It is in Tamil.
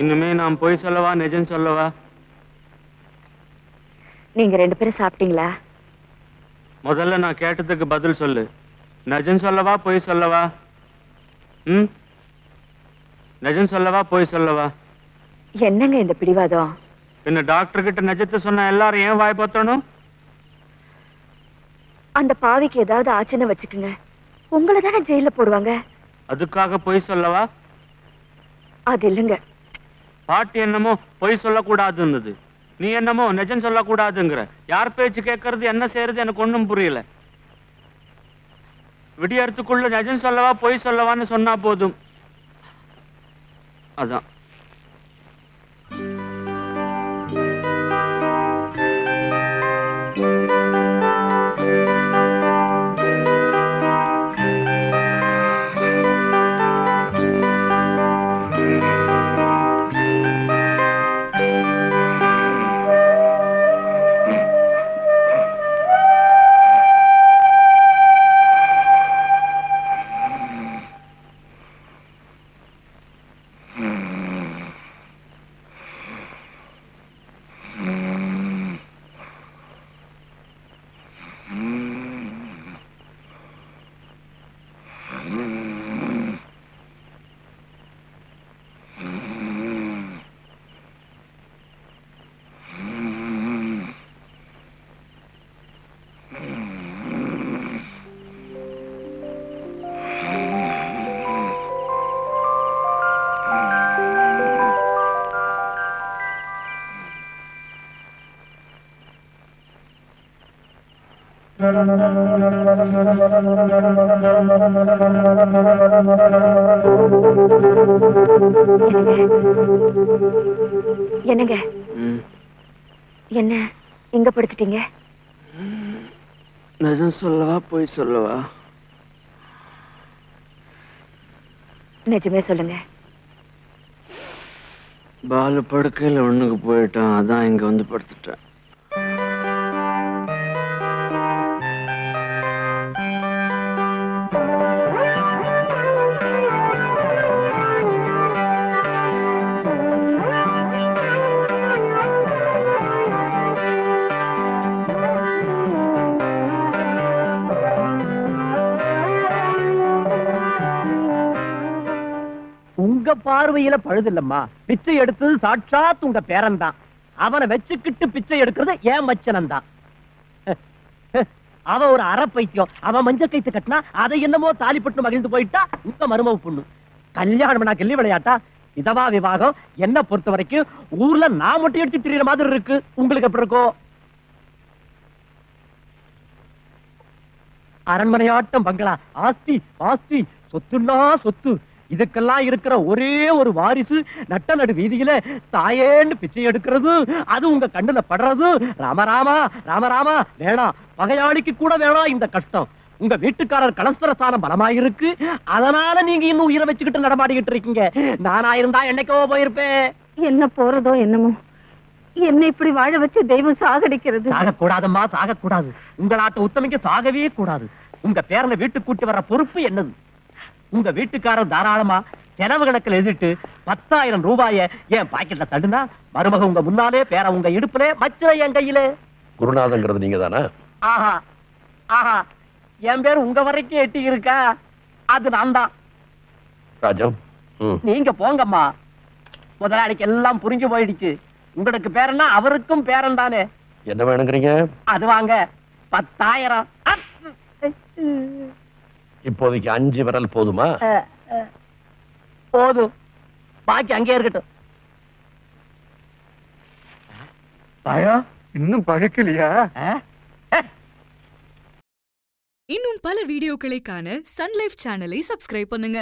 இன்னுமே நான் பொய் சொல்லவா நிஜம் சொல்லவா? நீங்க 2 பேரும் சாப்பிட்டீங்களா? முதல்ல நான் கேட்டதுக்கு பதில் சொல்லு. நிஜம் சொல்லவா பொய் சொல்லவா? ம், நிஜம் சொல்லவா பொய் சொல்லவா? என்னங்க இந்த பிடிவாதம்? பின்ன டாக்டர் கிட்ட நிஜத்தை சொன்ன எல்லாரும் ஏன் வாய் பத்தணும்? அந்த பாவிக்கு ஏதாவது ஆச்சுன்னு வச்சுக்குங்க, உங்களை தானே ஜெயில போடுவாங்க. அதுக்காக பொய் சொல்லவா? அது இல்லைங்க. பாட்டி என்னமோ பொய் சொல்லக்கூடாதுன்னுது, நீ என்னமோ நிஜம் சொல்லக்கூடாதுங்கிற. யார் பேச்சு கேட்கறது என்ன செய்யறது எனக்கு ஒண்ணும் புரியல. விடியறதுக்குள்ள நிஜம் சொல்லவா பொய் சொல்லவான்னு சொன்னா போதும். அதான். என்னங்க என்ன இங்க படுத்துட்டீங்க? நிஜம் சொல்லவா பொய் சொல்லவா? நிஜமே சொல்லுங்க. பாலு படுக்கையில ஒண்ணுக்கு போயிட்டான், அதான் இங்க வந்து படுத்துட்டேன். உங்க பார்வையில பழுதில்லம்மா, பிச்சை எடுத்தது சாட்சாத் உங்க பேரன் தான். அவனை வச்சுக்கிட்டு பிச்சை எடுக்கிறது ஏன் மச்சனம் தான். அவன் ஒரு அரை பைத்தியம். அவன் மஞ்ச கைத்து கட்டினா அதை என்னமோ தாலிப்பட்டு மகிழ்ந்து போயிட்டா உங்க மருமவு பொண்ணு. கல்யாணம் நான் கிள்ளி விளையாட்டா? இதவா விவாகம் என்ன பொறுத்த வரைக்கும் ஊர்ல நான் மட்டும் எடுத்து திரியிற மாதிரி இருக்கு. உங்களுக்கு எப்படி இருக்கோ? அரண்மனையாட்டம் பங்களா, ஆஸ்தி ஆஸ்தி, சொத்துன்னா சொத்து, இதுக்கெல்லாம் இருக்கிற ஒரே ஒரு வாரிசு நட்ட நடு வீதியில தாயேன்னு பிச்சை எடுக்கிறது, அது உங்க கண்ணுல படுறது. ராமராமா ராமராமா வேணாம், பகையாளிக்கு கூட வேணாம் இந்த கஷ்டம். உங்க வீட்டுக்காரர் கலஸ்தரஸ்தானம் பலமாயிருக்கு, அதனால நீங்க இன்னும் உயிரை வச்சுக்கிட்டு நடமாடிக்கிட்டு இருக்கீங்க. நானா இருந்தா என்னைக்கோ போயிருப்பேன். என்ன போறதோ என்னமோ, என்ன இப்படி வாழ வச்சு தெய்வம் சாகடிக்கிறது. சாகக்கூடாதம்மா, சாகக்கூடாது. உங்களாட்ட உத்தமிக்க சாகவே கூடாது. உங்க பேரனை வீட்டுக்கு கூட்டி வர்ற பொறுப்பு என்னது? உங்க வீட்டுக்காரர் தாராளமா செலவு கணக்கில் எழுதிட்டு 10,000 ரூபாய என் பாக்கெட்ல தள்ளுனா, மருமக உங்க முன்னாலே, பேர உங்க இடுப்புல, மச்சல என் கையில. குருநாதங்கிறது நீங்க தானே? ஆஹா ஆஹா, என் பேர் உங்க வரைக்கும் எட்டி இருக்கா? அது நான் தான். ராஜம், நீங்க போங்கம்மா. முதலாளிக்கு எல்லாம் புரிஞ்சு போயிடுச்சு. உங்களுக்கு பேரன்னா அவருக்கும் பேரன் தானே. என்ன வேணுங்கிறீங்க? அது வாங்க 10,000. இப்போதைக்கு 5 விரல் போதுமா? போதும், பாக்கி அங்கே இருக்கட்டும். பழம் இன்னும் பழக்கலையா? இன்னும் பல வீடியோக்களை காண சன் லைஃப் சேனலை சப்ஸ்கிரைப் பண்ணுங்க.